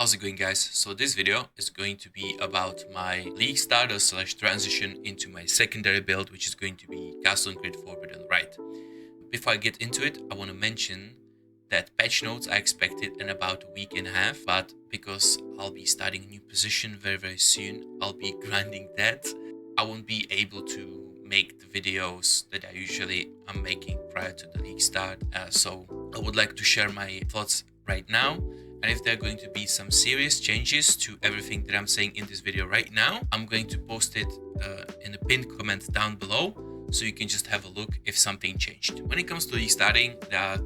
How's it going, guys? So this video is going to be about my league starter / transition into my secondary build, which is going to be Castle and Crit Forbidden RITE. Before I get into it, I want to mention that patch notes are expected in about a week and a half, but because I'll be starting a new position very soon, I'll be grinding that. I won't be able to make the videos that I usually am making prior to the league start. So I would like to share my thoughts right now. And if there are going to be some serious changes to everything that I'm saying in this video right now, I'm going to post it in a pinned comment down below, so you can just have a look if something changed. When it comes to league starting, there are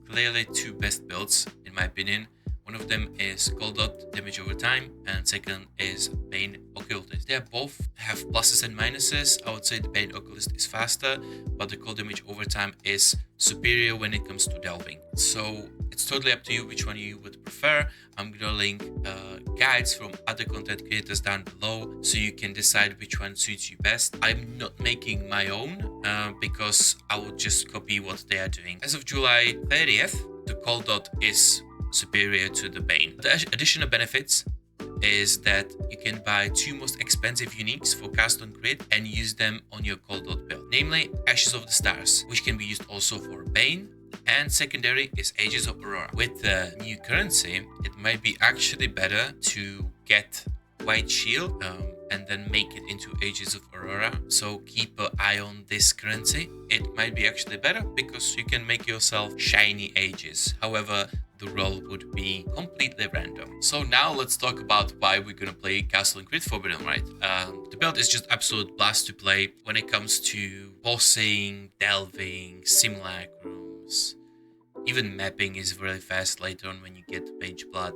clearly two best builds in my opinion. One of them is Cold Dot damage over time, and second is Bane Occultist. They both have pluses and minuses. I would say the Bane Occultist is faster, but the cold damage over time is superior when it comes to delving. So it's totally up to you which one you would prefer. I'm gonna link guides from other content creators down below, so you can decide which one suits you best. I'm not making my own because I would just copy what they are doing. As of July 30th, the Cold Dot is superior to the Bane. The additional benefits is that you can buy two most expensive uniques for cast on crit and use them on your Cold Dot build, namely Ashes of the Stars, which can be used also for Bane, and secondary is Ages of Aurora. With the new currency, it might be actually better to get White Shield and then make it into Ages of Aurora. So keep an eye on this currency. It might be actually better because you can make yourself shiny Ages. However, the roll would be completely random. So now let's talk about why we're gonna play Castle and Crit Forbidden RITE. The build is just absolute blast to play when it comes to bossing, delving, simulacrums. Even mapping is really fast later on when you get to Page Blood.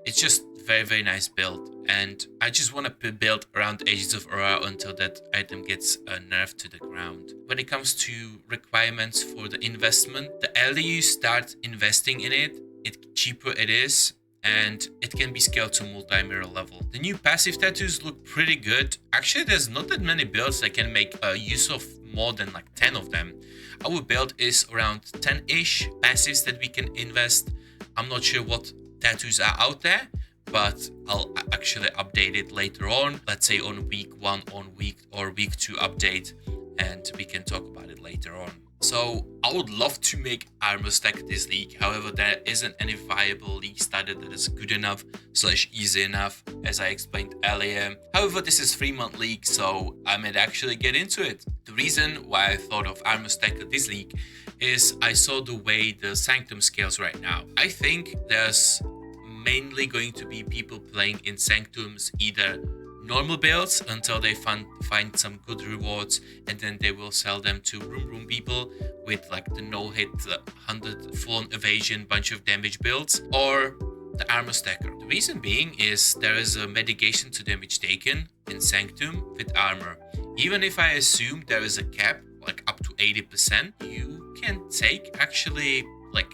It's just very nice build, and I just want to build around Ages of Aurora until that item gets nerfed to the ground. When it comes to requirements for the investment, the earlier you start investing in it, the cheaper it is, and it can be scaled to multi-mirror level. The new passive tattoos look pretty good. Actually, there's not that many builds that can make use of more than like 10 of them. Our build is around 10-ish passives that we can invest. I'm not sure what tattoos are out there, but I'll actually update it later on. Let's say on week 1 on week 2 update, and we can talk about it later on. So I would love to make Armour stack this league. However, there isn't any viable league starter that is good enough / easy enough, as I explained earlier. However, this is 3-month league, so I might actually get into it. The reason why I thought of Armour stack this league is I saw the way the Sanctum scales right now. I think there's mainly going to be people playing in Sanctums either normal builds until they find some good rewards, and then they will sell them to room people with like the no hit 100 full-on evasion bunch of damage builds, or the Armour stacker. The reason being is there is a mitigation to damage taken in Sanctum with Armour. Even if I assume there is a cap like up to 80%, you can take actually like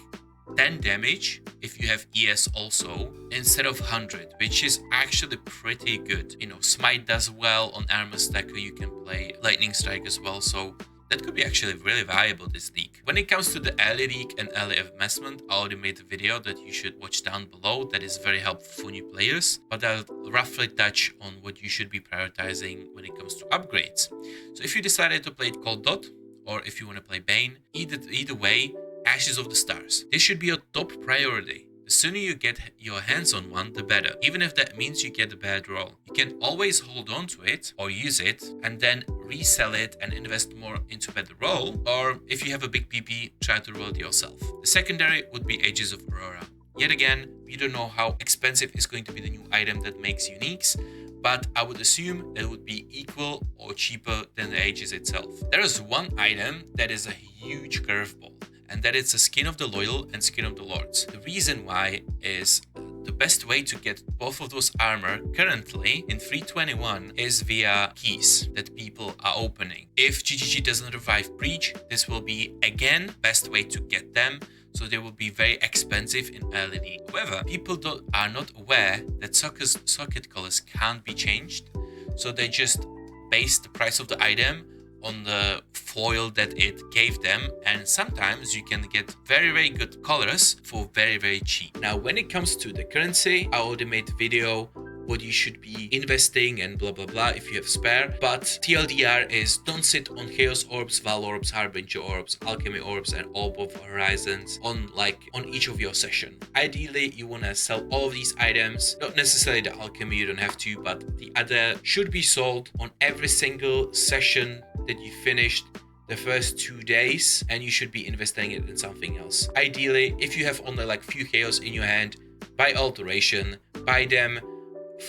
10 damage if you have ES also instead of 100, which is actually pretty good. You know, Smite does well on Armour stacker. You can play Lightning Strike as well, so that could be actually really valuable this league. When it comes to the early league and early investment, I already made a video that you should watch down below that is very helpful for new players, but I'll roughly touch on what you should be prioritizing when it comes to upgrades. So if you decided to play Cold Dot, or if you want to play Bane, either way, Ashes of the Stars. This should be your top priority. The sooner you get your hands on one, the better. Even if that means you get a bad roll. You can always hold on to it or use it and then resell it and invest more into better roll. Or if you have a big PP, try to roll it yourself. The secondary would be Ages of Aurora. Yet again, we don't know how expensive is going to be the new item that makes uniques, but I would assume that it would be equal or cheaper than the Ages itself. There is one item that is a huge curveball, and that it's a Skin of the Loyal and Skin of the Lords. The reason why is the best way to get both of those armor currently in 321 is via keys that people are opening. If GGG doesn't revive Breach, this will be again best way to get them, so they will be very expensive in early league. However, people are not aware that socket colors can't be changed, so they just base the price of the item on the foil that it gave them, and sometimes you can get very good colors for very cheap. Now when it comes to the currency, I already made a video what you should be investing and blah blah if you have spare, but TLDR is don't sit on Chaos Orbs, Val Orbs, Harbinger Orbs, Alchemy Orbs and Orb of Horizons on each of your session. Ideally you want to sell all of these items, not necessarily the Alchemy, you don't have to, but the other should be sold on every single session that you finished the first 2 days, and you should be investing it in something else. Ideally, if you have only like few Chaos in your hand, buy Alteration, buy them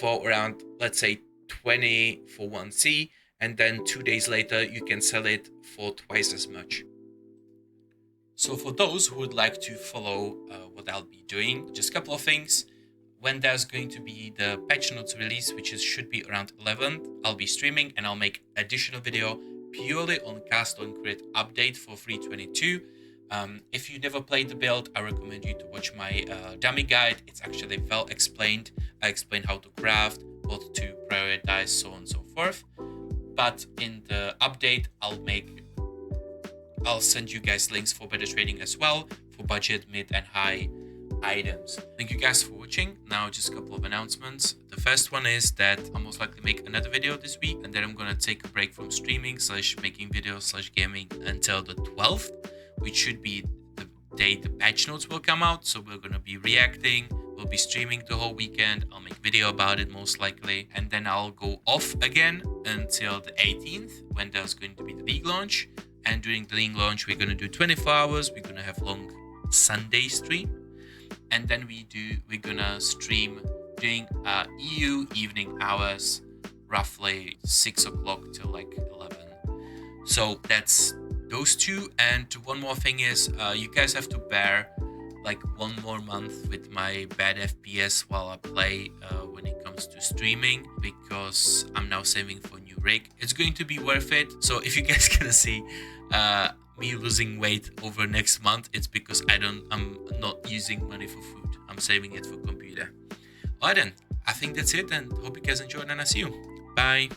for around, let's say 20 for 1C, and then 2 days later you can sell it for twice as much. So for those who would like to follow what I'll be doing, just a couple of things. When there's going to be the patch notes release, which should be around 11th, I'll be streaming and I'll make additional video purely on Castle and Crit update for 3.22. If you never played the build, I recommend you to watch my dummy guide. It's actually well explained. I explain how to craft, what to prioritize, so on and so forth. But in the update, I'll send you guys links for better trading as well, for budget, mid and high items. Thank you guys for watching. Now just a couple of announcements. The first one is that I'll most likely make another video this week, and then I'm gonna take a break from streaming / making videos / gaming until the 12th, which should be the day the patch notes will come out. So we're gonna be reacting, we'll be streaming the whole weekend, I'll make video about it most likely, and then I'll go off again until the 18th when there's going to be the league launch. And during the league launch we're gonna do 24 hours, we're gonna have long Sunday stream, and then we're gonna stream during EU evening hours, roughly 6 o'clock till like 11. So that's those two. And one more thing is you guys have to bear like 1 more month with my bad FPS while I play when it comes to streaming, because I'm now saving for a new rig. It's going to be worth it. So if you guys gonna see me losing weight over next month, it's because I'm not using money for food, I'm saving it for computer. Alright then, I think that's it, and hope you guys enjoyed, and I'll see you. Bye.